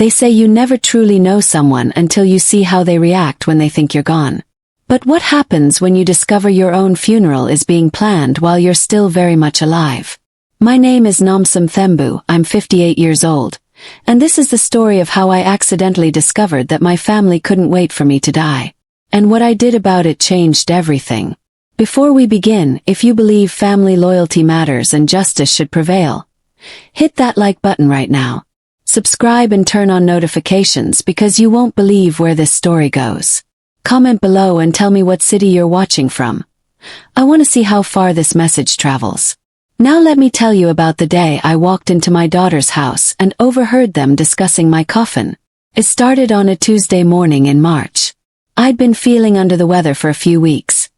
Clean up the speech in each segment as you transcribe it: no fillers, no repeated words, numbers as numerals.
They say you never truly know someone until you see how they react when they think you're gone. But what happens when you discover your own funeral is being planned while you're still very much alive? My name is Nomsam Thembu, I'm 58 years old, and this is the story of how I accidentally discovered that my family couldn't wait for me to die. And what I did about it changed everything. Before we begin, if you believe family loyalty matters and justice should prevail, hit that like button right now. Subscribe and turn on notifications because you won't believe where this story goes. Comment below and tell me what city you're watching from. I want to see how far this message travels. Now let me tell you about the day I walked into my daughter's house and overheard them discussing my coffin. It started on a Tuesday morning in March. I'd been feeling under the weather for a few weeks.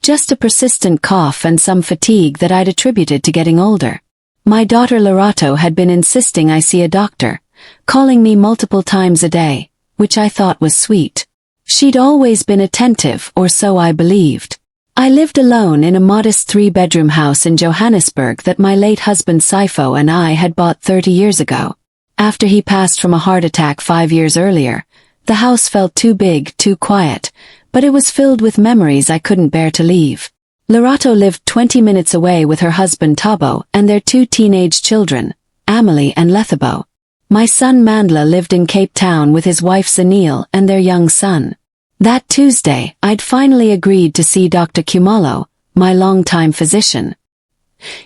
Just a persistent cough and some fatigue that I'd attributed to getting older. My daughter Lorato had been insisting I see a doctor, calling me multiple times a day, which I thought was sweet. She'd always been attentive, or so I believed. I lived alone in a modest 3-bedroom house in Johannesburg that my late husband Saifo and I had bought 30 years ago. After he passed from a heart attack 5 years earlier, the house felt too big, too quiet, but it was filled with memories I couldn't bear to leave. Lorato lived 20 minutes away with her husband Thabo and their 2 teenage children, Amelie and Lethabo. My son Mandla lived in Cape Town with his wife Zanil and their young son. That Tuesday, I'd finally agreed to see Dr. Khumalo, my longtime physician.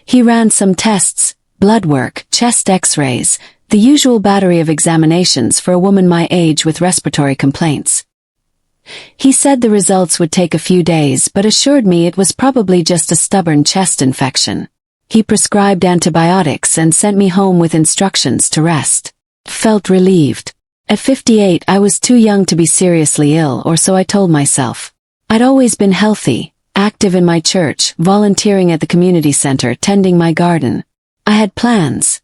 He ran some tests, blood work, chest x-rays, the usual battery of examinations for a woman my age with respiratory complaints. He said the results would take a few days but assured me it was probably just a stubborn chest infection. He prescribed antibiotics and sent me home with instructions to rest. Felt relieved. At 58 I was too young to be seriously ill, or so I told myself. I'd always been healthy, active in my church, volunteering at the community center, tending my garden. I had plans.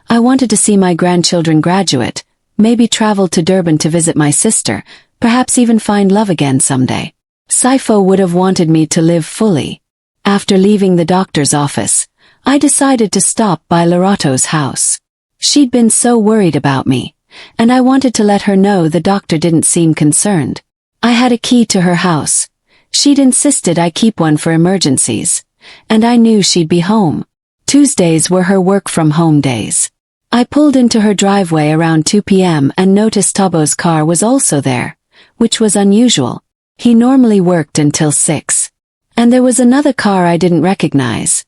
I wanted to see my grandchildren graduate, maybe travel to Durban to visit my sister, perhaps even find love again someday. Saifo would have wanted me to live fully. After leaving the doctor's office, I decided to stop by Lorato's house. She'd been so worried about me, and I wanted to let her know the doctor didn't seem concerned. I had a key to her house. She'd insisted I keep one for emergencies, and I knew she'd be home. Tuesdays were her work-from-home days. I pulled into her driveway around 2 p.m. and noticed Thabo's car was also there, which was unusual. He normally worked until 6. And there was another car I didn't recognize.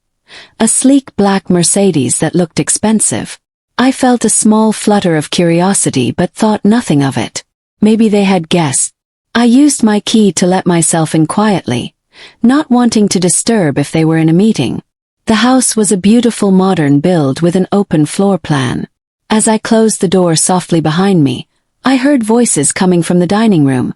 A sleek black Mercedes that looked expensive. I felt a small flutter of curiosity but thought nothing of it. Maybe they had guessed. I used my key to let myself in quietly, not wanting to disturb if they were in a meeting. The house was a beautiful modern build with an open floor plan. As I closed the door softly behind me, I heard voices coming from the dining room.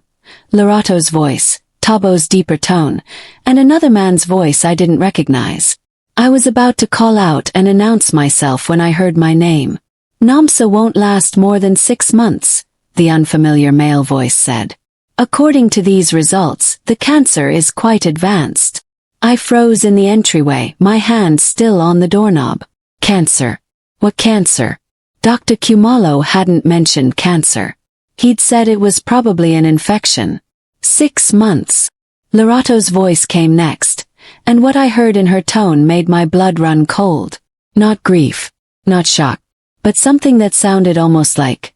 Lorato's voice, Thabo's deeper tone, and another man's voice I didn't recognize. I was about to call out and announce myself when I heard my name. Nomsa won't last more than 6 months, the unfamiliar male voice said. According to these results, the cancer is quite advanced. I froze in the entryway, my hand still on the doorknob. Cancer. What cancer? Dr. Khumalo hadn't mentioned cancer. He'd said it was probably an infection. 6 months. Lorato's voice came next, and what I heard in her tone made my blood run cold. Not grief, not shock, but something that sounded almost like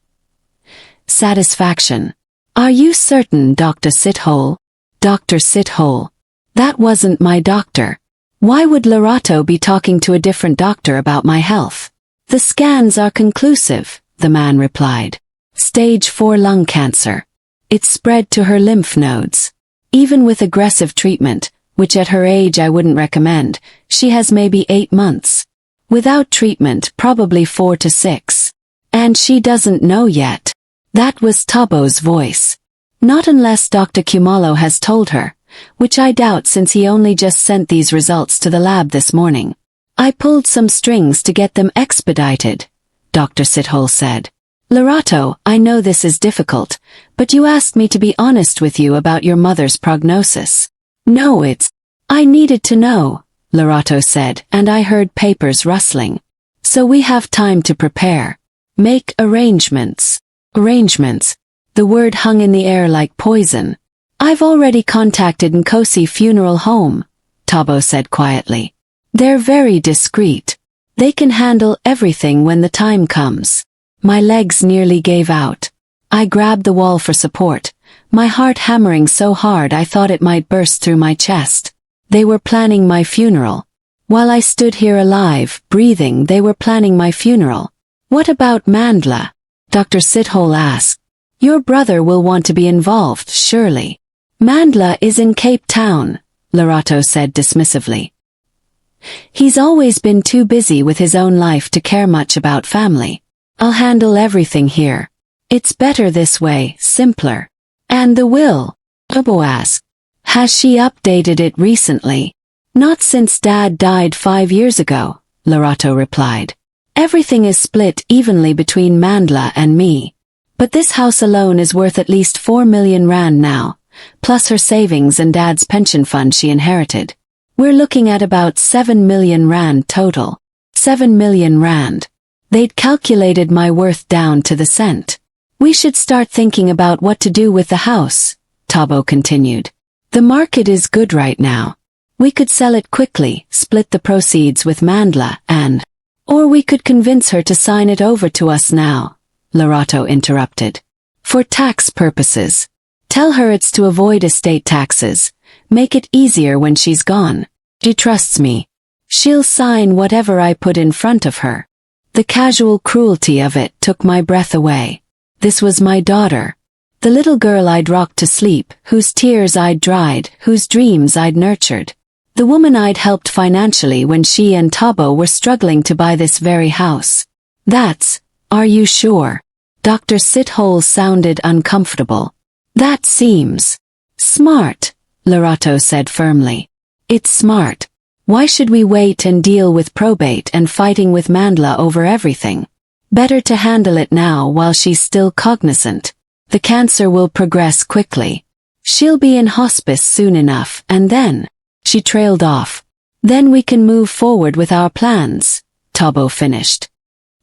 satisfaction. Are you certain, Dr. Sithole? Dr. Sithole. That wasn't my doctor. Why would Lorato be talking to a different doctor about my health? The scans are conclusive, the man replied. Stage 4 lung cancer. It spread to her lymph nodes. Even with aggressive treatment, which at her age I wouldn't recommend, she has maybe 8 months. Without treatment, probably 4 to 6. And she doesn't know yet. That was Thabo's voice. Not unless Dr. Khumalo has told her, which I doubt since he only just sent these results to the lab this morning. I pulled some strings to get them expedited, Dr. Sithole said. Lorato, I know this is difficult, but you asked me to be honest with you about your mother's prognosis. No, I needed to know, Lorato said, and I heard papers rustling. So we have time to prepare. Make arrangements. Arrangements. The word hung in the air like poison. I've already contacted Nkosi Funeral Home, Tabo said quietly. They're very discreet. They can handle everything when the time comes. My legs nearly gave out. I grabbed the wall for support, my heart hammering so hard I thought it might burst through my chest. They were planning my funeral. While I stood here alive, breathing, they were planning my funeral. What about Mandla? Dr. Sithole asked. Your brother will want to be involved, surely. Mandla is in Cape Town, Lerato said dismissively. He's always been too busy with his own life to care much about family. I'll handle everything here. It's better this way, simpler. And the will? Tabo asked. Has she updated it recently? Not since Dad died 5 years ago, Lerato replied. Everything is split evenly between Mandla and me. But this house alone is worth at least 4 million rand now, plus her savings and Dad's pension fund she inherited. We're looking at about 7 million rand total. 7 million rand. They'd calculated my worth down to the cent. We should start thinking about what to do with the house, Tabo continued. The market is good right now. We could sell it quickly, split the proceeds with Mandla, or we could convince her to sign it over to us now, Lerato interrupted. For tax purposes. Tell her it's to avoid estate taxes. Make it easier when she's gone. She trusts me. She'll sign whatever I put in front of her. The casual cruelty of it took my breath away. This was my daughter. The little girl I'd rocked to sleep, whose tears I'd dried, whose dreams I'd nurtured. The woman I'd helped financially when she and Tabo were struggling to buy this very house. Are you sure? Dr. Sithole sounded uncomfortable. That seems smart, Lerato said firmly. It's smart. Why should we wait and deal with probate and fighting with Mandla over everything? Better to handle it now while she's still cognizant. The cancer will progress quickly. She'll be in hospice soon enough, and then... She trailed off. Then we can move forward with our plans, Tabo finished.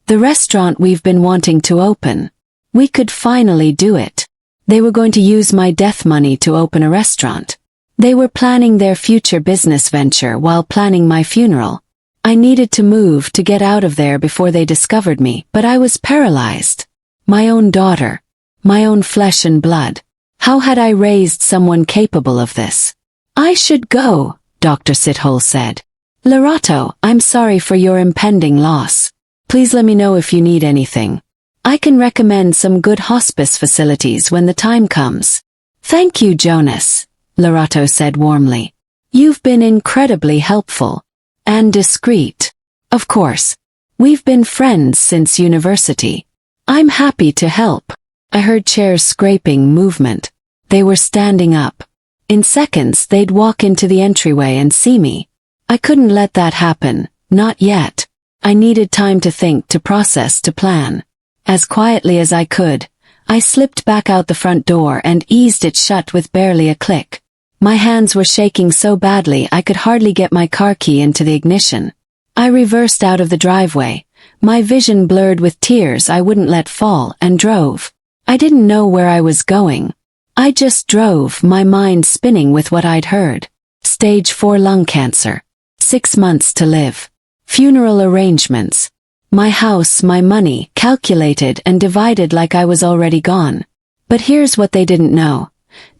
The restaurant we've been wanting to open. We could finally do it. They were going to use my death money to open a restaurant. They were planning their future business venture while planning my funeral. I needed to move to get out of there before they discovered me, but I was paralyzed. My own daughter. My own flesh and blood. How had I raised someone capable of this? I should go, Dr. Sithole said. Lerato, I'm sorry for your impending loss. Please let me know if you need anything. I can recommend some good hospice facilities when the time comes. Thank you, Jonas, Lerato said warmly. You've been incredibly helpful. And discreet. Of course. We've been friends since university. I'm happy to help. I heard chairs scraping movement. They were standing up. In seconds they'd walk into the entryway and see me. I couldn't let that happen, not yet. I needed time to think, to process, to plan. As quietly as I could, I slipped back out the front door and eased it shut with barely a click. My hands were shaking so badly I could hardly get my car key into the ignition. I reversed out of the driveway, my vision blurred with tears I wouldn't let fall, and drove. I didn't know where I was going. I just drove, my mind spinning with what I'd heard. Stage 4 lung cancer. 6 months to live. Funeral arrangements. My house, my money, calculated and divided like I was already gone. But here's what they didn't know.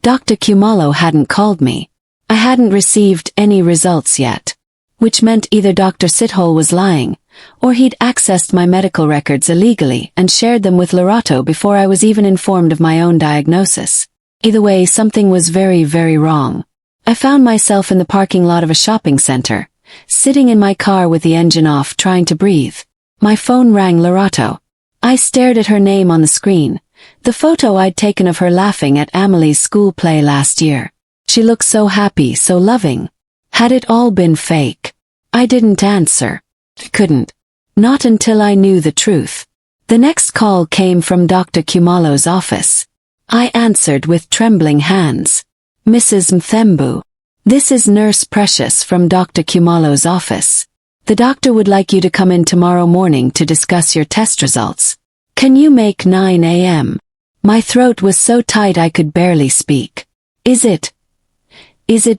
Dr. Kumalo hadn't called me. I hadn't received any results yet. Which meant either Dr. Sithole was lying, or he'd accessed my medical records illegally and shared them with Lerato before I was even informed of my own diagnosis. Either way, something was very, very wrong. I found myself in the parking lot of a shopping center, sitting in my car with the engine off, trying to breathe. My phone rang. Lerato. I stared at her name on the screen, the photo I'd taken of her laughing at Amelie's school play last year. She looked so happy, so loving. Had it all been fake? I didn't answer. Couldn't. Not until I knew the truth. The next call came from Dr. Kumalo's office. I answered with trembling hands. Mrs. Mthembu. This is Nurse Precious from Dr. Kumalo's office. The doctor would like you to come in tomorrow morning to discuss your test results. Can you make 9 a.m.? My throat was so tight I could barely speak. Is it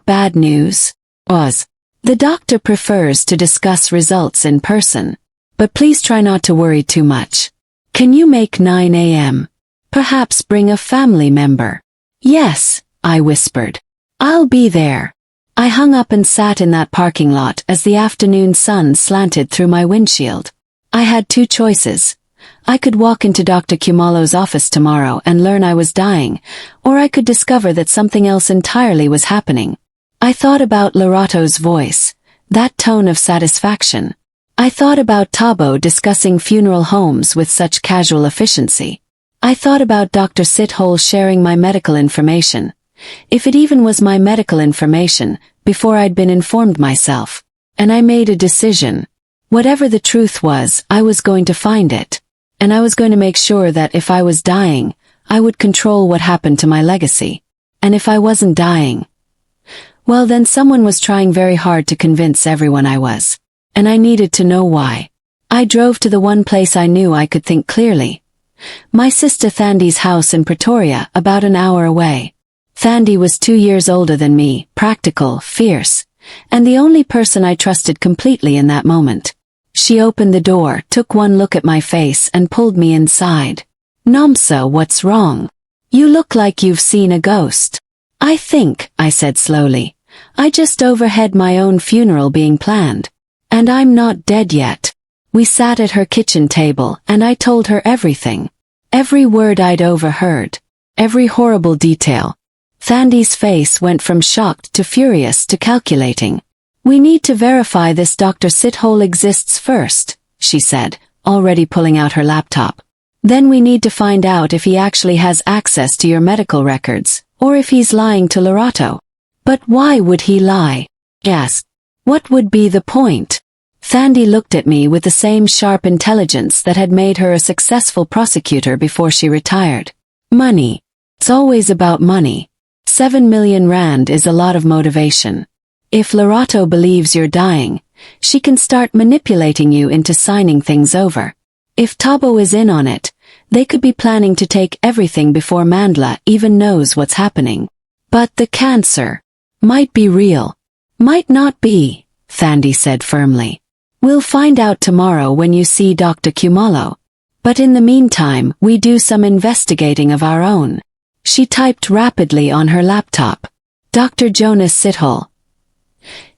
bad news? The doctor prefers to discuss results in person. But please try not to worry too much. Can you make 9 a.m.? Perhaps bring a family member. Yes, I whispered. I'll be there. I hung up and sat in that parking lot as the afternoon sun slanted through my windshield. I had two choices. I could walk into Dr. Khumalo's office tomorrow and learn I was dying, or I could discover that something else entirely was happening. I thought about Lorato's voice, that tone of satisfaction. I thought about Tabo discussing funeral homes with such casual efficiency. I thought about Dr. Sithole sharing my medical information, if it even was my medical information, before I'd been informed myself. And I made a decision. Whatever the truth was, I was going to find it. And I was going to make sure that if I was dying, I would control what happened to my legacy. And if I wasn't dying, well then someone was trying very hard to convince everyone I was. And I needed to know why. I drove to the one place I knew I could think clearly. My sister Thandi's house in Pretoria, about an hour away. Thandi was 2 years older than me, practical, fierce, and the only person I trusted completely in that moment. She opened the door, took one look at my face and pulled me inside. Nomsa, what's wrong? You look like you've seen a ghost. I think, I said slowly, I just overheard my own funeral being planned. And I'm not dead yet. We sat at her kitchen table and I told her everything. Every word I'd overheard. Every horrible detail. Thandi's face went from shocked to furious to calculating. We need to verify this Dr. Sithole exists first, she said, already pulling out her laptop. Then we need to find out if he actually has access to your medical records, or if he's lying to Lorato. But why would he lie? Asked. What would be the point? Thandi looked at me with the same sharp intelligence that had made her a successful prosecutor before she retired. Money. It's always about money. 7 million rand is a lot of motivation. If Lorato believes you're dying, she can start manipulating you into signing things over. If Tabo is in on it, they could be planning to take everything before Mandla even knows what's happening. But the cancer might be real. Might not be, Thandi said firmly. We'll find out tomorrow when you see Dr. Khumalo. But in the meantime, we do some investigating of our own. She typed rapidly on her laptop. Dr. Jonas Sithole.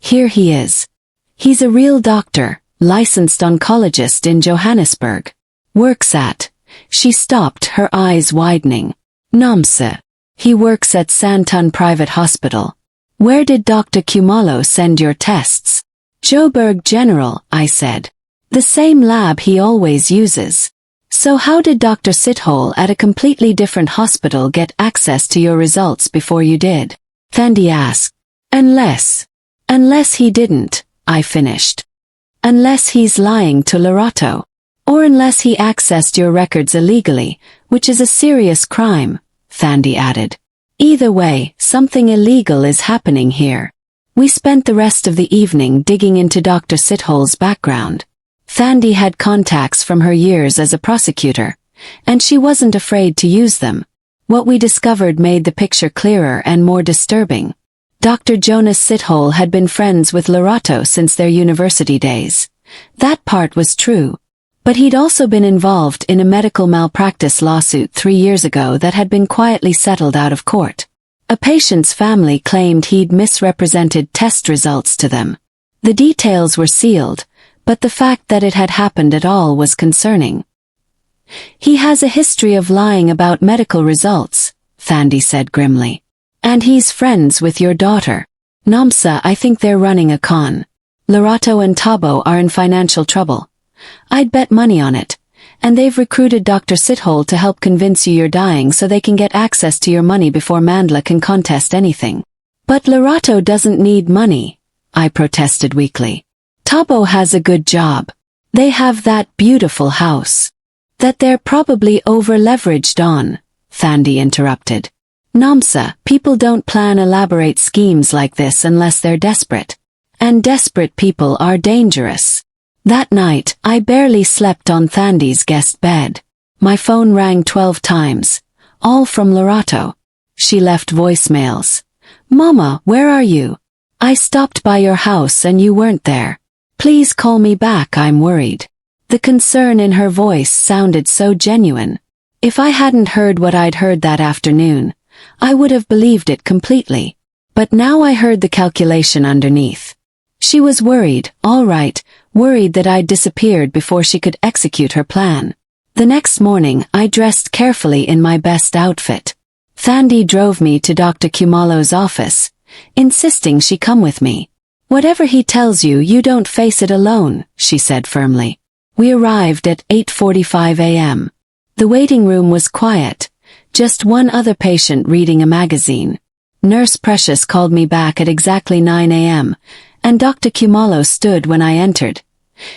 Here he is. He's a real doctor, licensed oncologist in Johannesburg. Works at. She stopped, her eyes widening. Nomsa. He works at Sandton Private Hospital. Where did Dr. Khumalo send your tests? Joburg General, I said. The same lab he always uses. So how did Dr. Sithole at a completely different hospital get access to your results before you did? Thandi asked. Unless he didn't, I finished. Unless he's lying to Lorato. Or unless he accessed your records illegally, which is a serious crime, Thandi added. Either way, something illegal is happening here. We spent the rest of the evening digging into Dr. Sithole's background. Thandi had contacts from her years as a prosecutor, and she wasn't afraid to use them. What we discovered made the picture clearer and more disturbing. Dr. Jonas Sithole had been friends with Lorato since their university days. That part was true. But he'd also been involved in a medical malpractice lawsuit 3 years ago that had been quietly settled out of court. A patient's family claimed he'd misrepresented test results to them. The details were sealed, but the fact that it had happened at all was concerning. He has a history of lying about medical results, Thandi said grimly. And he's friends with your daughter. Nomsa, I think they're running a con. Lorato and Tabo are in financial trouble. I'd bet money on it. And they've recruited Dr. Sithole to help convince you you're dying so they can get access to your money before Mandla can contest anything. But Lorato doesn't need money, I protested weakly. Tabo has a good job. They have that beautiful house. That they're probably over-leveraged on, Thandi interrupted. Nomsa, people don't plan elaborate schemes like this unless they're desperate. And desperate people are dangerous. That night, I barely slept on Thandi's guest bed. My phone rang 12 times, all from Lorato. She left voicemails. Mama, where are you? I stopped by your house and you weren't there. Please call me back, I'm worried. The concern in her voice sounded so genuine. If I hadn't heard what I'd heard that afternoon, I would have believed it completely. But now I heard the calculation underneath. She was worried, all right, worried that I'd disappeared before she could execute her plan. The next morning, I dressed carefully in my best outfit. Thandi drove me to Dr. Kumalo's office, insisting she come with me. Whatever he tells you, you don't face it alone, she said firmly. We arrived at 8:45 a.m. The waiting room was quiet, just one other patient reading a magazine. Nurse Precious called me back at exactly 9 a.m., and Dr. Kumalo stood when I entered.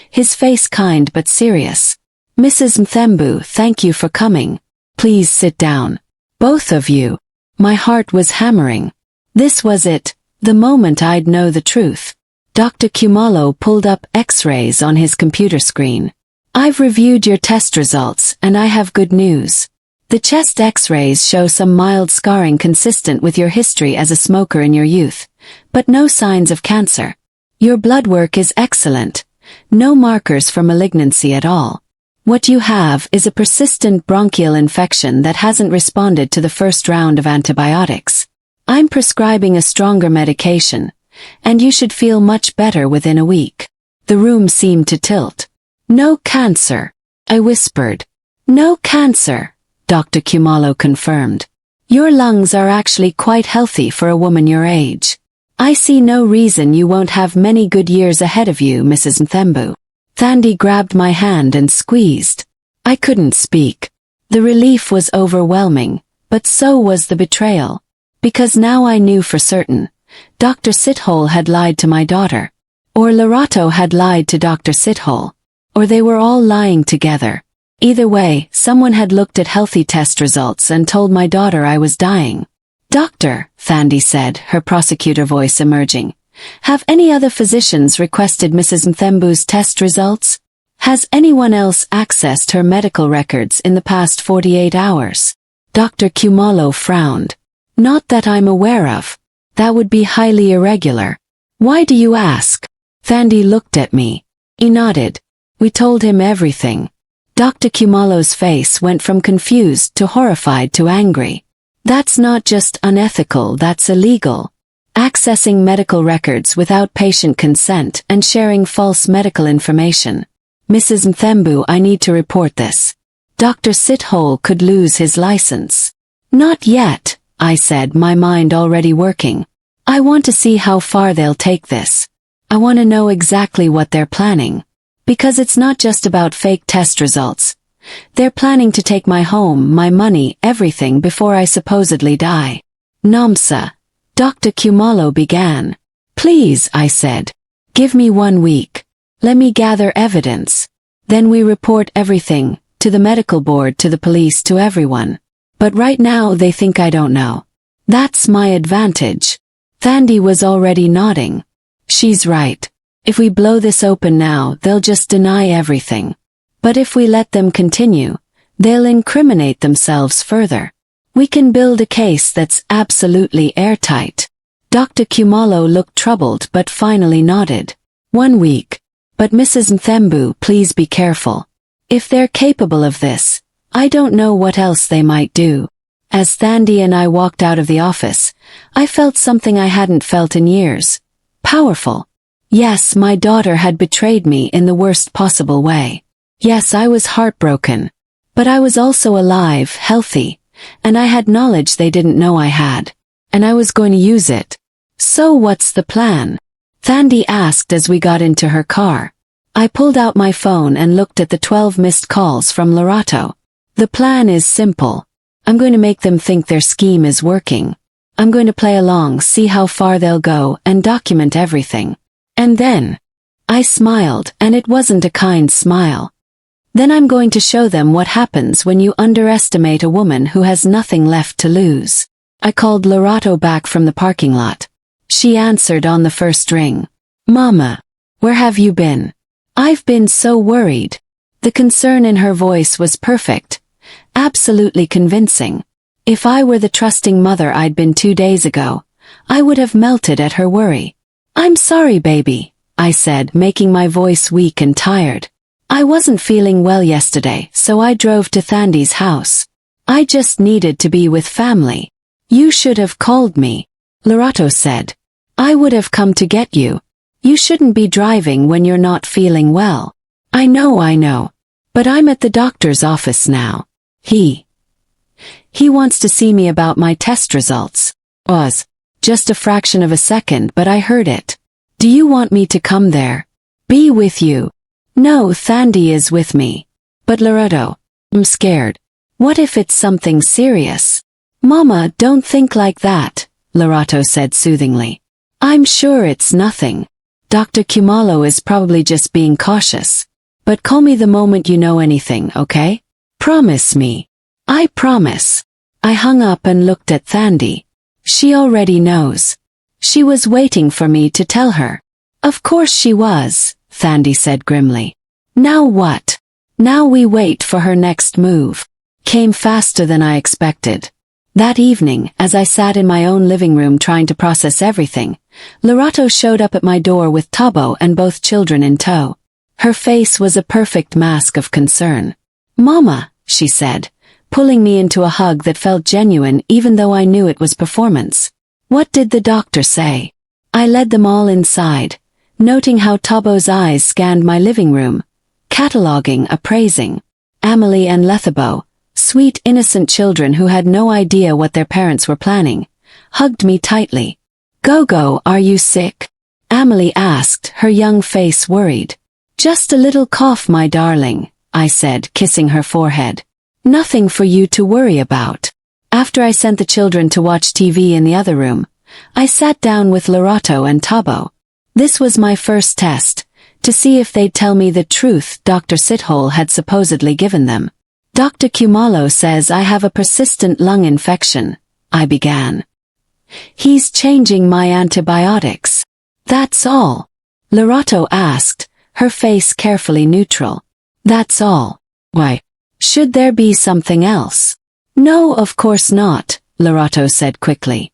His face kind but serious. Mrs. Mthembu, thank you for coming. Please sit down. Both of you. My heart was hammering. This was it, the moment I'd know the truth. Dr. Kumalo pulled up X-rays on his computer screen. I've reviewed your test results and I have good news. The chest X-rays show some mild scarring consistent with your history as a smoker in your youth, but no signs of cancer. Your blood work is excellent. No markers for malignancy at all. What you have is a persistent bronchial infection that hasn't responded to the first round of antibiotics. I'm prescribing a stronger medication, and you should feel much better within a week. The room seemed to tilt. No cancer, I whispered. No cancer, Dr. Kumalo confirmed. Your lungs are actually quite healthy for a woman your age. I see no reason you won't have many good years ahead of you, Mrs. Mthembu. Thandi grabbed my hand and squeezed. I couldn't speak. The relief was overwhelming, but so was the betrayal. Because now I knew for certain. Dr. Sithole had lied to my daughter. Or Lorato had lied to Dr. Sithole. Or they were all lying together. Either way, someone had looked at healthy test results and told my daughter I was dying. Doctor, Thandi said, her prosecutor voice emerging. Have any other physicians requested Mrs. Mthembu's test results? Has anyone else accessed her medical records in the past 48 hours? Dr. Kumalo frowned. Not that I'm aware of. That would be highly irregular. Why do you ask? Thandi looked at me. He nodded. We told him everything. Dr. Kumalo's face went from confused to horrified to angry. That's not just unethical, that's illegal. Accessing medical records without patient consent and sharing false medical information. Mrs. Mthembu, I need to report this. Dr. Sithole could lose his license. Not yet, I said, my mind already working. I want to see how far they'll take this. I want to know exactly what they're planning. Because it's not just about fake test results. They're planning to take my home, my money, everything before I supposedly die. Namsa. Dr. Kumalo began. Please, I said. Give me 1 week. Let me gather evidence. Then we report everything, to the medical board, to the police, to everyone. But right now they think I don't know. That's my advantage. Thandi was already nodding. She's right. If we blow this open now, they'll just deny everything. But if we let them continue, they'll incriminate themselves further. We can build a case that's absolutely airtight. Dr. Kumalo looked troubled but finally nodded. 1 week. But Mrs. Mthembu, please be careful. If they're capable of this, I don't know what else they might do. As Thandi and I walked out of the office, I felt something I hadn't felt in years. Powerful. Yes, my daughter had betrayed me in the worst possible way. Yes, I was heartbroken. But I was also alive, healthy. And I had knowledge they didn't know I had. And I was going to use it. So what's the plan? Thandi asked as we got into her car. I pulled out my phone and looked at the 12 missed calls from Lorato. The plan is simple. I'm going to make them think their scheme is working. I'm going to play along, see how far they'll go, and document everything. And then, I smiled, and it wasn't a kind smile. Then I'm going to show them what happens when you underestimate a woman who has nothing left to lose. I called Lorato back from the parking lot. She answered on the first ring. Mama, where have you been? I've been so worried. The concern in her voice was perfect, Absolutely convincing. If I were the trusting mother I'd been 2 days ago, I would have melted at her worry. "I'm sorry, baby," I said, making my voice weak and tired. "I wasn't feeling well yesterday, so I drove to Thandi's house. I just needed to be with family." "You should have called me," Lorato said. "I would have come to get you. You shouldn't be driving when you're not feeling well." I know. But I'm at the doctor's office now. He wants to see me about my test results." Was just a fraction of a second, but I heard it. "Do you want me to come there? Be with you?" "No, Thandi is with me." "But Lorato, I'm scared. What if it's something serious?" "Mama, don't think like that," Lorato said soothingly. "I'm sure it's nothing. Dr. Kumalo is probably just being cautious. But call me the moment you know anything, okay? Promise me." "I promise." I hung up and looked at Thandi. She already knows. She was waiting for me to tell her. "Of course she was," Thandi said grimly. "Now what?" "Now we wait for her next move." Came faster than I expected. That evening, as I sat in my own living room trying to process everything, Lorato showed up at my door with Tabo and both children in tow. Her face was a perfect mask of concern. "Mama," she said, pulling me into a hug that felt genuine even though I knew it was performance. "What did the doctor say?" I led them all inside, noting how Tabo's eyes scanned my living room, cataloging, appraising. Amelie and Lethabo, sweet innocent children who had no idea what their parents were planning, hugged me tightly. "Gogo, are you sick?" Amelie asked, her young face worried. "Just a little cough, my darling," I said, kissing her forehead. "Nothing for you to worry about." After I sent the children to watch TV in the other room, I sat down with Lorato and Tabo. This was my first test, to see if they'd tell me the truth Dr. Sithole had supposedly given them. "Dr. Kumalo says I have a persistent lung infection," I began. "He's changing my antibiotics." "That's all?" Lorato asked, her face carefully neutral. "That's all. Why? Should there be something else?" "No, of course not," Lorato said quickly.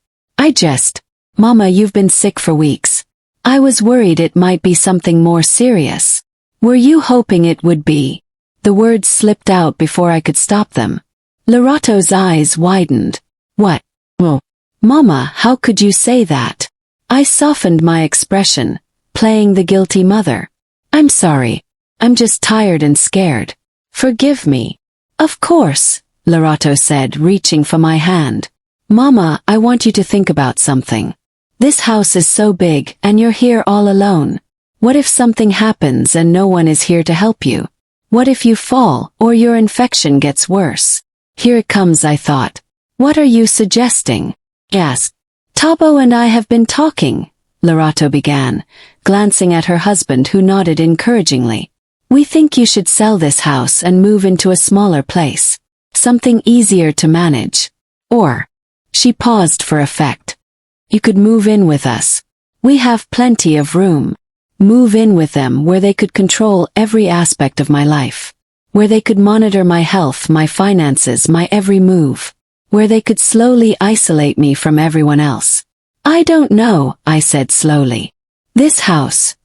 Mama, you've been sick for weeks. I was worried it might be something more serious." "Were you hoping it would be?" The words slipped out before I could stop them. Lorato's eyes widened. "What? Well, Mama, how could you say that?" I softened my expression, playing the guilty mother. "I'm sorry. I'm just tired and scared. Forgive me." "Of course," Lorato said, reaching for my hand. "Mama, I want you to think about something. This house is so big and you're here all alone. What if something happens and no one is here to help you? What if you fall or your infection gets worse?" "Here it comes," I thought. "What are you suggesting?" "Yes. Tabo and I have been talking," Lorato began, glancing at her husband who nodded encouragingly. "We think you should sell this house and move into a smaller place. Something easier to manage. Or," she paused for effect, "you could move in with us. We have plenty of room. Move in with them where they could control every aspect of my life. Where they could monitor my health, my finances, my every move. Where they could slowly isolate me from everyone else." "I don't know," I said slowly. "This house.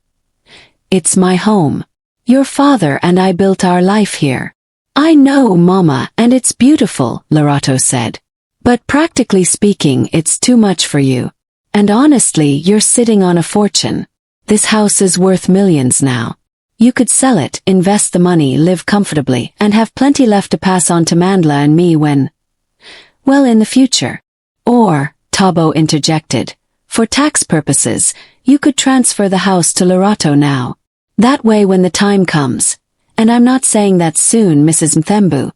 It's my home. Your father and I built our life here." "I know, Mama, and it's beautiful," Lorato said. "But practically speaking, it's too much for you. And honestly, you're sitting on a fortune. This house is worth millions now. You could sell it, invest the money, live comfortably, and have plenty left to pass on to Mandla and me when, well, in the future. Or," Tabo interjected, "for tax purposes, you could transfer the house to Lorato now. That way when the time comes, and I'm not saying that soon, Mrs. Mthembu,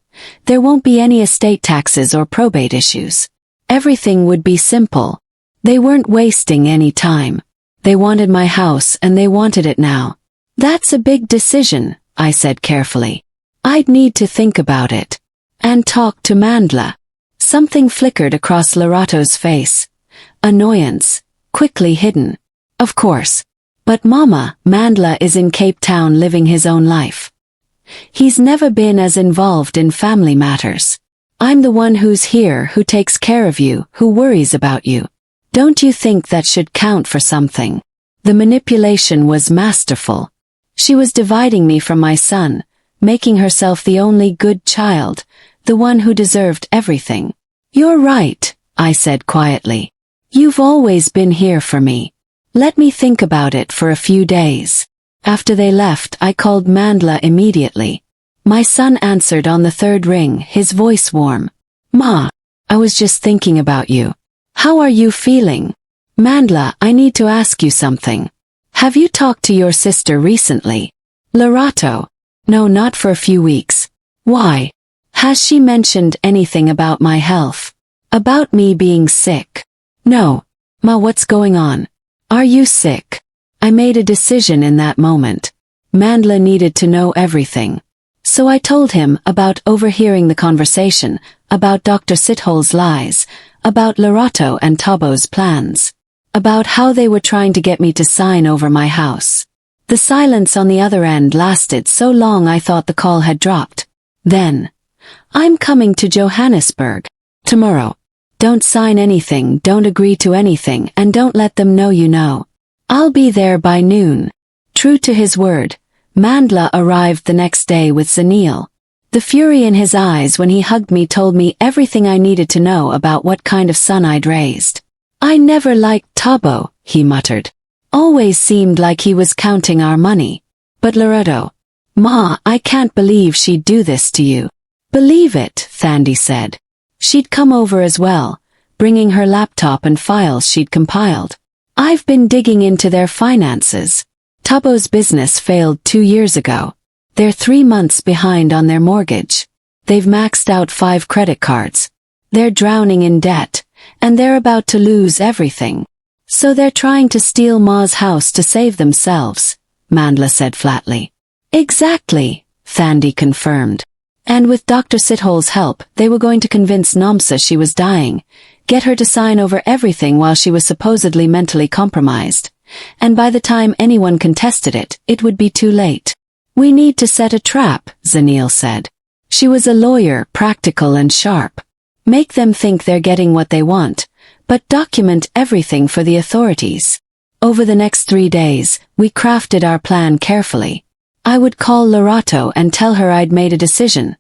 there won't be any estate taxes or probate issues. Everything would be simple. They weren't wasting any time. They wanted my house and they wanted it now." "That's a big decision," I said carefully. "I'd need to think about it. And talk to Mandla." Something flickered across Lorato's face. Annoyance, quickly hidden. "Of course. But Mama, Mandla is in Cape Town living his own life. He's never been as involved in family matters." I'm the one who's here, who takes care of you, who worries about you. Don't you think that should count for something? The manipulation was masterful. She was dividing me from my son, making herself the only good child, the one who deserved everything. You're right, I said quietly. You've always been here for me. Let me think about it for a few days. After they left, I called Mandla immediately. My son answered on the third ring, his voice warm. Ma, I was just thinking about you. How are you feeling? Mandla, I need to ask you something. Have you talked to your sister recently? Lerato. No, not for a few weeks. Why? Has she mentioned anything about my health? About me being sick? No. Ma, what's going on? Are you sick? I made a decision in that moment. Mandla needed to know everything. So I told him about overhearing the conversation, about Dr. Sithol's lies, about Lerato and Tabo's plans, about how they were trying to get me to sign over my house. The silence on the other end lasted so long I thought the call had dropped. Then, I'm coming to Johannesburg. Tomorrow. Don't sign anything, don't agree to anything, and don't let them know you know. I'll be there by noon. True to his word, Mandla arrived the next day with Zanil. The fury in his eyes when he hugged me told me everything I needed to know about what kind of son I'd raised. I never liked Tabo, he muttered. Always seemed like he was counting our money. But Lerato. Ma, I can't believe she'd do this to you. Believe it, Thandi said. She'd come over as well, bringing her laptop and files she'd compiled. I've been digging into their finances. Tabo's business failed 2 years ago. They're 3 months behind on their mortgage. They've maxed out 5 credit cards. They're drowning in debt, and they're about to lose everything. So they're trying to steal Ma's house to save themselves, Mandla said flatly. Exactly, Thandi confirmed. And with Dr. Sithol's help, they were going to convince Namsa she was dying, get her to sign over everything while she was supposedly mentally compromised. And by the time anyone contested it, it would be too late. We need to set a trap, Zanil said. She was a lawyer, practical and sharp. Make them think they're getting what they want, but document everything for the authorities. Over the next 3 days, we crafted our plan carefully. I would call Lerato and tell her I'd made a decision.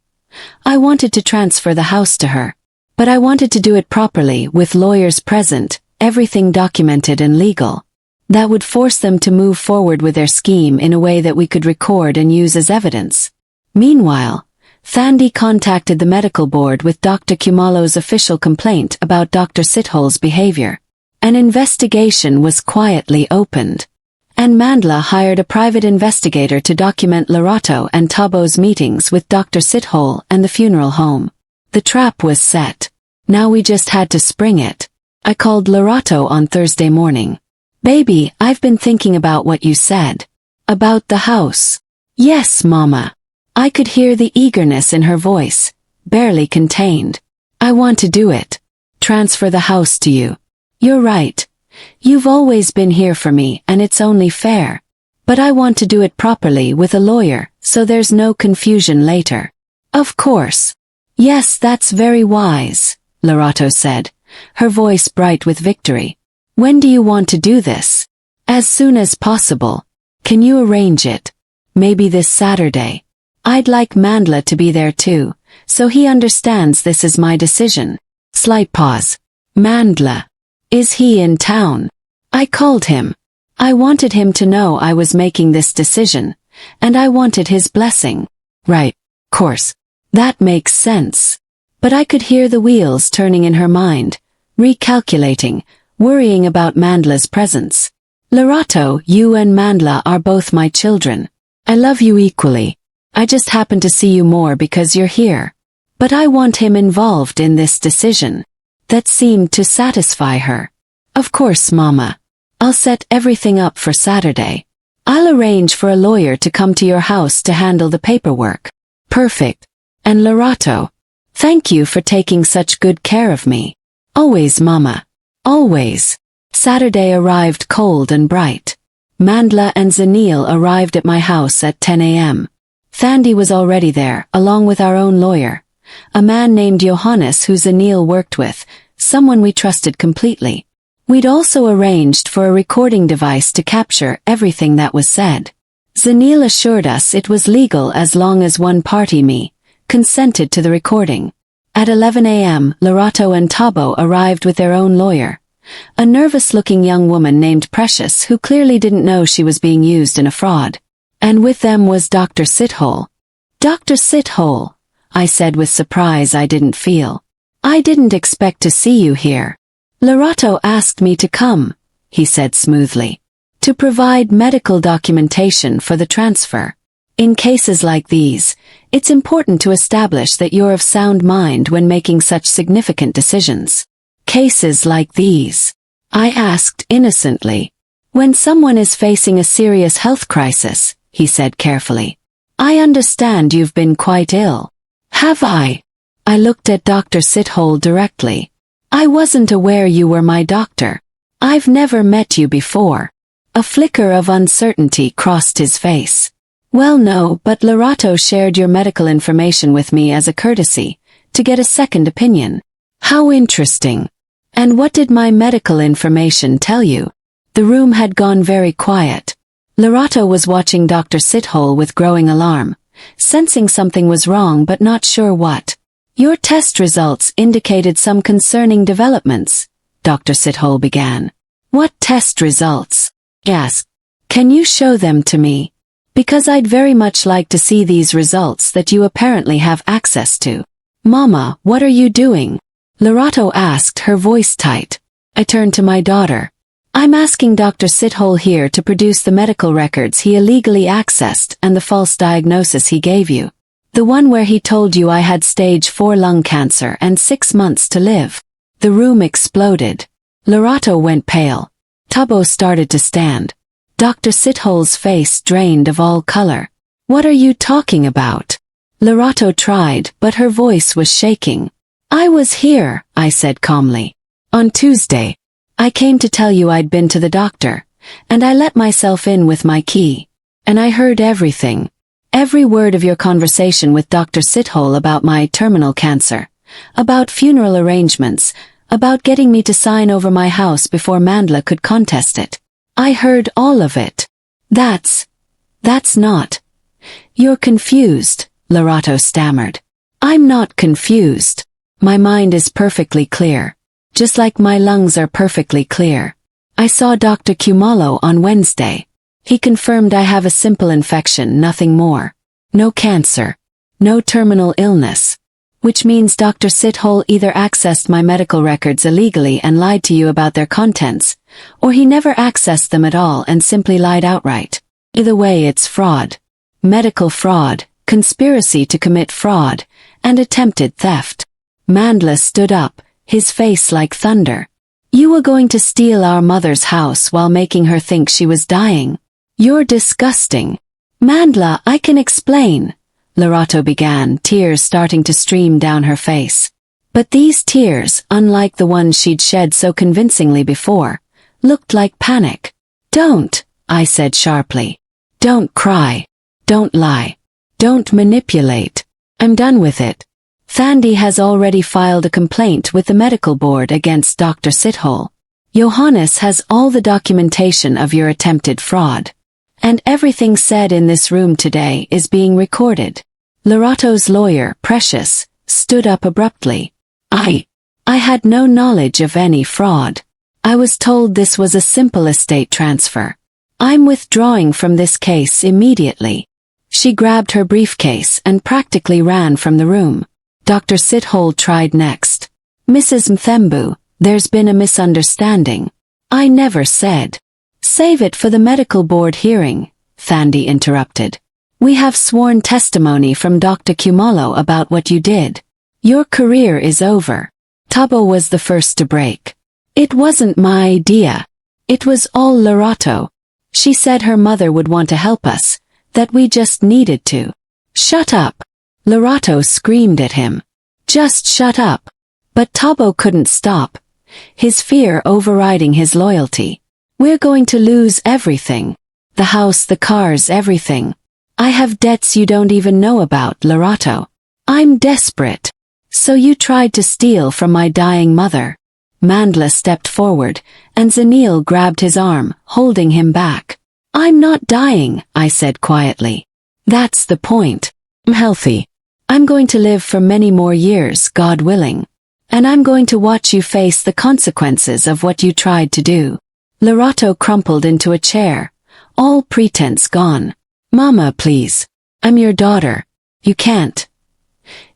I wanted to transfer the house to her. But I wanted to do it properly, with lawyers present, everything documented and legal. That would force them to move forward with their scheme in a way that we could record and use as evidence. Meanwhile, Thandi contacted the medical board with Dr. Kumalo's official complaint about Dr. Sithol's behavior. An investigation was quietly opened. And Mandla hired a private investigator to document Lerato and Tabo's meetings with Dr. Sithol and the funeral home. The trap was set. Now we just had to spring it. I called Lerato on Thursday morning. Baby, I've been thinking about what you said. About the house. Yes, Mama. I could hear the eagerness in her voice, barely contained. I want to do it. Transfer the house to you. You're right. You've always been here for me, and it's only fair. But I want to do it properly with a lawyer, so there's no confusion later. Of course. Yes, that's very wise, Lerato said, her voice bright with victory. When do you want to do this? As soon as possible. Can you arrange it? Maybe this Saturday. I'd like Mandla to be there too, so he understands this is my decision. Slight pause. Mandla. Is he in town? I called him. I wanted him to know I was making this decision, and I wanted his blessing. Right, course. That makes sense. But I could hear the wheels turning in her mind, recalculating, worrying about Mandla's presence. Lerato, you and Mandla are both my children. I love you equally. I just happen to see you more because you're here. But I want him involved in this decision. That seemed to satisfy her. Of course, Mama. I'll set everything up for Saturday. I'll arrange for a lawyer to come to your house to handle the paperwork. Perfect. And Lerato, thank you for taking such good care of me. Always, Mama. Always. Saturday arrived cold and bright. Mandla and Zanil arrived at my house at 10 a.m. Thandi was already there, along with our own lawyer, a man named Johannes who Zanil worked with, someone we trusted completely. We'd also arranged for a recording device to capture everything that was said. Zanil assured us it was legal as long as one party, me, consented to the recording. At 11 a.m., Lorato and Tabo arrived with their own lawyer, a nervous-looking young woman named Precious who clearly didn't know she was being used in a fraud. And with them was Dr. Sithole. Dr. Sithole, I said with surprise I didn't feel. I didn't expect to see you here. Lorato asked me to come, he said smoothly, to provide medical documentation for the transfer. In cases like these, it's important to establish that you're of sound mind when making such significant decisions. Cases like these? I asked innocently. When someone is facing a serious health crisis, he said carefully. I understand you've been quite ill. Have I? I looked at Dr. Sithole directly. I wasn't aware you were my doctor. I've never met you before. A flicker of uncertainty crossed his face. Well, no, but Lorato shared your medical information with me as a courtesy, to get a second opinion. How interesting. And what did my medical information tell you? The room had gone very quiet. Lorato was watching Dr. Sithole with growing alarm, sensing something was wrong but not sure what. Your test results indicated some concerning developments, Dr. Sithole began. What test results? I asked. Can you show them to me? Because I'd very much like to see these results that you apparently have access to. Mama, what are you doing? Lorato asked, her voice tight. I turned to my daughter. I'm asking Dr. Sithole here to produce the medical records he illegally accessed and the false diagnosis he gave you. The one where he told you I had stage 4 lung cancer and 6 months to live. The room exploded. Lorato went pale. Tabo started to stand. Dr. Sithole's face drained of all color. What are you talking about? Lorato tried, but her voice was shaking. I was here, I said calmly. On Tuesday. I came to tell you I'd been to the doctor, and I let myself in with my key. And I heard everything. Every word of your conversation with Dr. Sithole about my terminal cancer, about funeral arrangements, about getting me to sign over my house before Mandla could contest it. I heard all of it. That's not. You're confused, Lorato stammered. I'm not confused. My mind is perfectly clear. Just like my lungs are perfectly clear. I saw Dr. Kumalo on Wednesday. He confirmed I have a simple infection, nothing more. No cancer. No terminal illness. Which means Dr. Sithole either accessed my medical records illegally and lied to you about their contents, or he never accessed them at all and simply lied outright. Either way, it's fraud. Medical fraud, conspiracy to commit fraud, and attempted theft. Mandla stood up, his face like thunder. You were going to steal our mother's house while making her think she was dying. You're disgusting. Mandla, I can explain. Lorato began, tears starting to stream down her face. But these tears, unlike the ones she'd shed so convincingly before, looked like panic. Don't, I said sharply. Don't cry. Don't lie. Don't manipulate. I'm done with it. Thandi has already filed a complaint with the medical board against Dr. Sithole. Johannes has all the documentation of your attempted fraud. And everything said in this room today is being recorded. Lorato's lawyer, Precious, stood up abruptly. I had no knowledge of any fraud. I was told this was a simple estate transfer. I'm withdrawing from this case immediately. She grabbed her briefcase and practically ran from the room. Dr. Sithole tried next. Mrs. Mthembu, there's been a misunderstanding. I never said. Save it for the medical board hearing, Thandi interrupted. We have sworn testimony from Dr. Kumalo about what you did. Your career is over. Tabo was the first to break. It wasn't my idea. It was all Lorato. She said her mother would want to help us, that we just needed to. Shut up. Lorato screamed at him. Just shut up. But Tabo couldn't stop, his fear overriding his loyalty. We're going to lose everything. The house, the cars, everything. I have debts you don't even know about, Lorato. I'm desperate. So you tried to steal from my dying mother. Mandla stepped forward, and Zanil grabbed his arm, holding him back. I'm not dying, I said quietly. That's the point. I'm healthy. I'm going to live for many more years, God willing. And I'm going to watch you face the consequences of what you tried to do. Lerato crumpled into a chair, all pretense gone. Mama, please. I'm your daughter. You can't.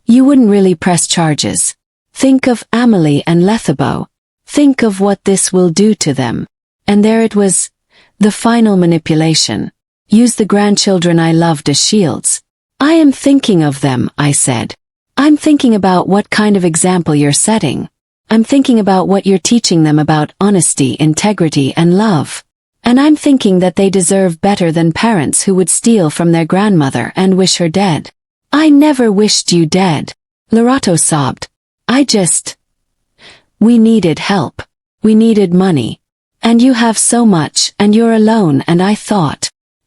You wouldn't really press charges. Think of Amelie and Lethabo. Think of what this will do to them. And there it was. The final manipulation. Use the grandchildren I loved as shields. I am thinking of them, I said. I'm thinking about what kind of example you're setting. I'm thinking about what you're teaching them about honesty, integrity, and love. And I'm thinking that they deserve better than parents who would steal from their grandmother and wish her dead. I never wished you dead. Lerato sobbed. We needed help. We needed money. And you have so much, and you're alone, and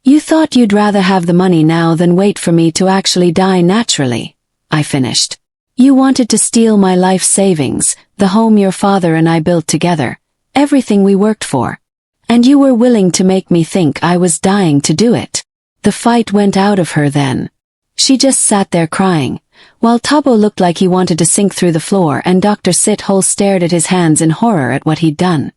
you thought you'd rather have the money now than wait for me to actually die naturally. I finished. You wanted to steal my life savings, the home your father and I built together, everything we worked for. And you were willing to make me think I was dying to do it. The fight went out of her then. She just sat there crying, while Tabo looked like he wanted to sink through the floor and Dr. Sithole stared at his hands in horror at what he'd done.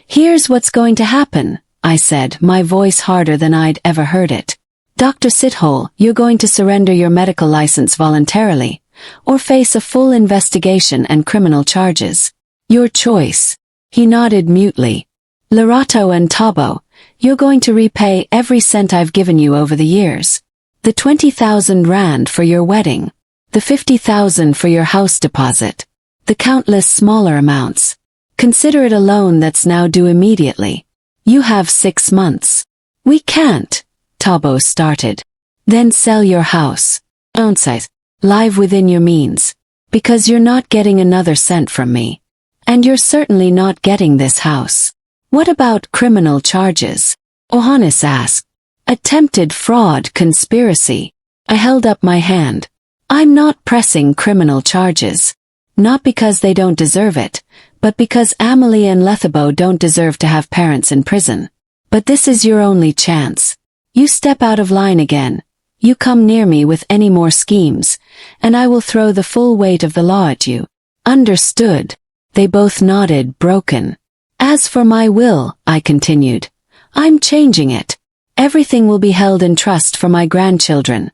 Here's what's going to happen, I said, my voice harder than I'd ever heard it. Dr. Sithole, you're going to surrender your medical license voluntarily, or face a full investigation and criminal charges. Your choice. He nodded mutely. Lerato and Tabo, you're going to repay every cent I've given you over the years. The 20,000 rand for your wedding. The 50,000 for your house deposit. The countless smaller amounts. Consider it a loan that's now due immediately. You have 6 months. We can't, Tabo started. Then sell your house. Downsize. Live within your means. Because you're not getting another cent from me. And you're certainly not getting this house. What about criminal charges? Ohanis asked. Attempted fraud, conspiracy. I held up my hand. I'm not pressing criminal charges. Not because they don't deserve it, but because Amelie and Lethabo don't deserve to have parents in prison. But this is your only chance. You step out of line again. You come near me with any more schemes, and I will throw the full weight of the law at you. Understood. They both nodded, broken. As for my will, I continued, I'm changing it. Everything will be held in trust for my grandchildren.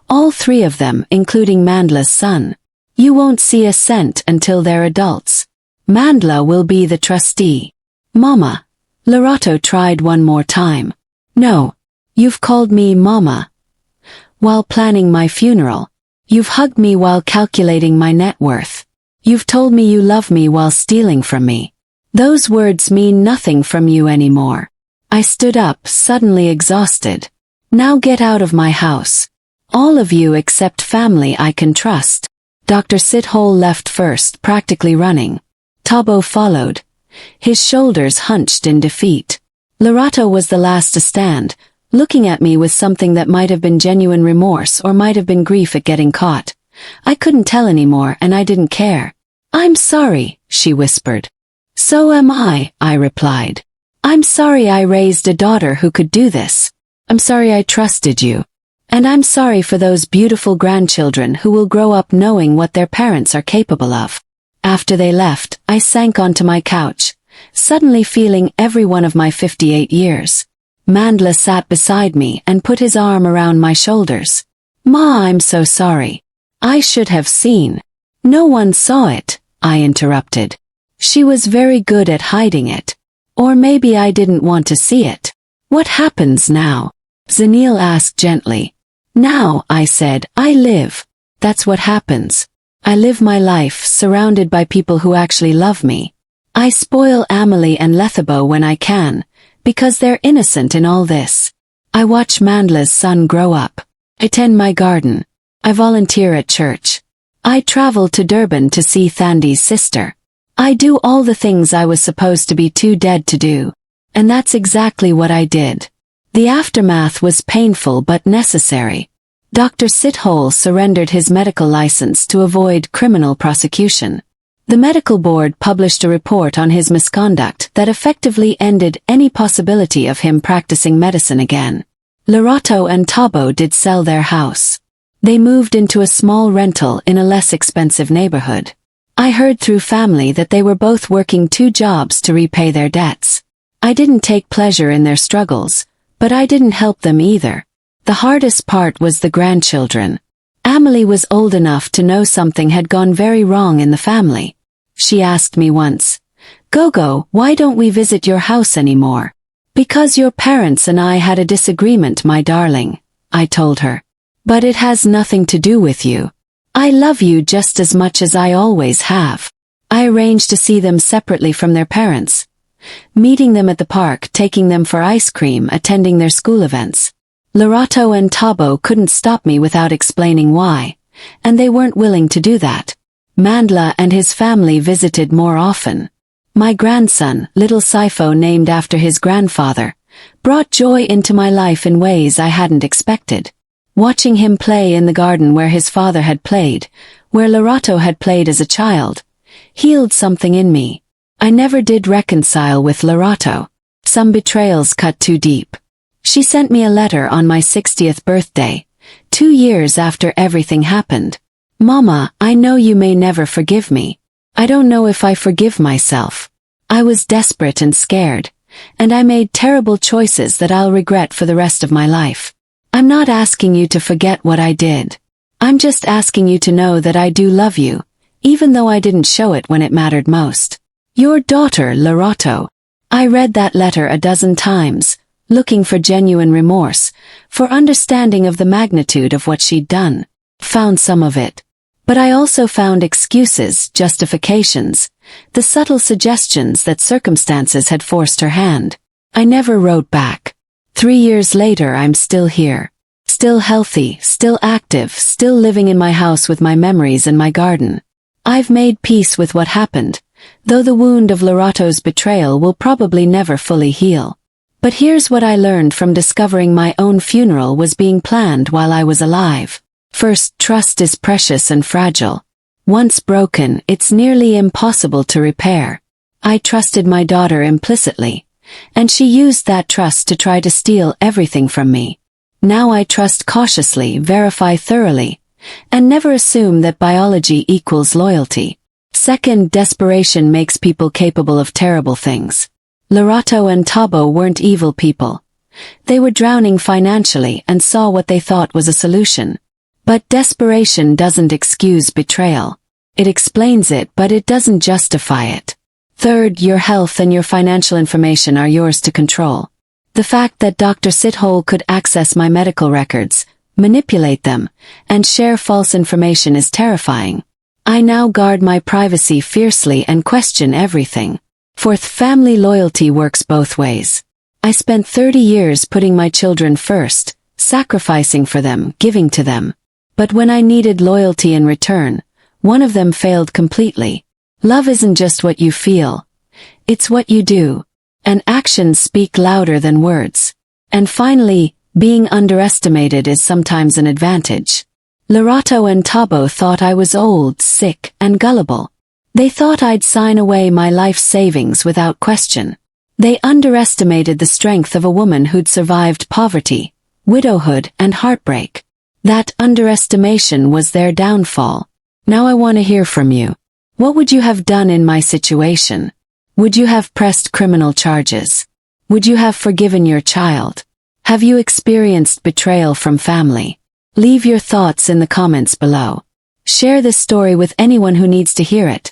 All 3 of them, including Mandla's son. You won't see a cent until they're adults. Mandla will be the trustee. Mama. Lerato tried one more time. No. You've called me Mama. While planning my funeral. You've hugged me while calculating my net worth. You've told me you love me while stealing from me. Those words mean nothing from you anymore. I stood up, suddenly exhausted. Now get out of my house. All of you except family I can trust. Dr. Sithole left first, practically running. Tabo followed. His shoulders hunched in defeat. Lerato was the last to stand, looking at me with something that might have been genuine remorse or might have been grief at getting caught. I couldn't tell anymore and I didn't care. I'm sorry, she whispered. So am I replied. I'm sorry I raised a daughter who could do this. I'm sorry I trusted you. And I'm sorry for those beautiful grandchildren who will grow up knowing what their parents are capable of. After they left, I sank onto my couch, suddenly feeling every one of my 58 years. Mandla sat beside me and put his arm around my shoulders. Ma, I'm so sorry. I should have seen. No one saw it, I interrupted. She was very good at hiding it. Or maybe I didn't want to see it. What happens now? Zanil asked gently. Now, I said, I live. That's what happens. I live my life surrounded by people who actually love me. I spoil Amelie and Lethabo when I can, because they're innocent in all this. I watch Mandla's son grow up. I tend my garden. I volunteer at church. I travel to Durban to see Thandi's sister. I do all the things I was supposed to be too dead to do. And that's exactly what I did. The aftermath was painful but necessary. Dr. Sithole surrendered his medical license to avoid criminal prosecution. The medical board published a report on his misconduct that effectively ended any possibility of him practicing medicine again. Lerato and Tabo did sell their house. They moved into a small rental in a less expensive neighborhood. I heard through family that they were both working 2 jobs to repay their debts. I didn't take pleasure in their struggles, but I didn't help them either. The hardest part was the grandchildren. Amelie was old enough to know something had gone very wrong in the family. She asked me once, "Gogo, why don't we visit your house anymore?" "Because your parents and I had a disagreement, my darling," I told her. "But it has nothing to do with you. I love you just as much as I always have." I arranged to see them separately from their parents, meeting them at the park, taking them for ice cream, attending their school events. Lerato and Tabo couldn't stop me without explaining why, and they weren't willing to do that. Mandla and his family visited more often. My grandson, little Sifo, named after his grandfather, brought joy into my life in ways I hadn't expected. Watching him play in the garden where his father had played, where Lerato had played as a child, healed something in me. I never did reconcile with Lerato. Some betrayals cut too deep. She sent me a letter on my 60th birthday, 2 years after everything happened. "Mama, I know you may never forgive me. I don't know if I forgive myself. I was desperate and scared, and I made terrible choices that I'll regret for the rest of my life. I'm not asking you to forget what I did. I'm just asking you to know that I do love you, even though I didn't show it when it mattered most. Your daughter, Lerato." I read that letter a dozen times, looking for genuine remorse, for understanding of the magnitude of what she'd done. Found some of it. But I also found excuses, justifications, the subtle suggestions that circumstances had forced her hand. I never wrote back. 3 years later, I'm still here. Still healthy, still active, still living in my house with my memories and my garden. I've made peace with what happened, though the wound of Lerato's betrayal will probably never fully heal. But here's what I learned from discovering my own funeral was being planned while I was alive. First, trust is precious and fragile. Once broken, it's nearly impossible to repair. I trusted my daughter implicitly, and she used that trust to try to steal everything from me. Now I trust cautiously, verify thoroughly, and never assume that biology equals loyalty. Second, desperation makes people capable of terrible things. Lerato and Tabo weren't evil people. They were drowning financially and saw what they thought was a solution. But desperation doesn't excuse betrayal. It explains it, but it doesn't justify it. Third, your health and your financial information are yours to control. The fact that Dr. Sithole could access my medical records, manipulate them, and share false information is terrifying. I now guard my privacy fiercely and question everything. Fourth, family loyalty works both ways. I spent 30 years putting my children first, sacrificing for them, giving to them. But when I needed loyalty in return, one of them failed completely. Love isn't just what you feel. It's what you do. And actions speak louder than words. And finally, being underestimated is sometimes an advantage. Lerato and Tabo thought I was old, sick, and gullible. They thought I'd sign away my life savings without question. They underestimated the strength of a woman who'd survived poverty, widowhood, and heartbreak. That underestimation was their downfall. Now I want to hear from you. What would you have done in my situation? Would you have pressed criminal charges? Would you have forgiven your child? Have you experienced betrayal from family? Leave your thoughts in the comments below. Share this story with anyone who needs to hear it.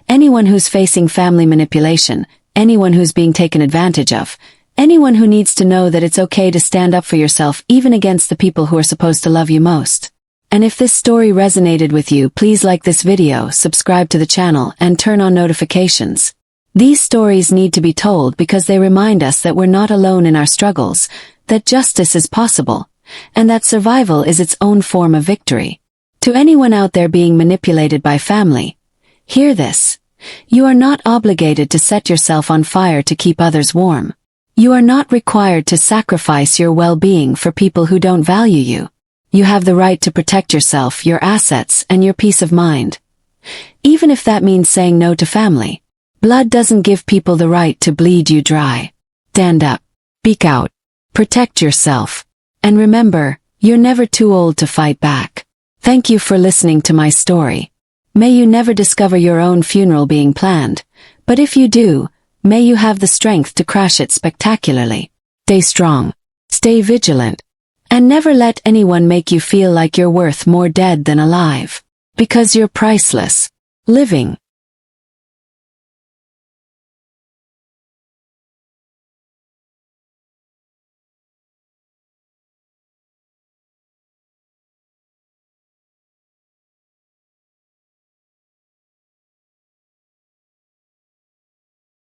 Anyone who's facing family manipulation, anyone who's being taken advantage of, anyone who needs to know that it's okay to stand up for yourself even against the people who are supposed to love you most. And if this story resonated with you, please like this video, subscribe to the channel, and turn on notifications. These stories need to be told because they remind us that we're not alone in our struggles, that justice is possible, and that survival is its own form of victory. To anyone out there being manipulated by family, hear this. You are not obligated to set yourself on fire to keep others warm. You are not required to sacrifice your well-being for people who don't value you. You have the right to protect yourself, your assets, and your peace of mind. Even if that means saying no to family. Blood doesn't give people the right to bleed you dry. Stand up. Speak out. Protect yourself. And remember, you're never too old to fight back. Thank you for listening to my story. May you never discover your own funeral being planned, but if you do, may you have the strength to crash it spectacularly. Stay strong. Stay vigilant. And never let anyone make you feel like you're worth more dead than alive. Because you're priceless. Living.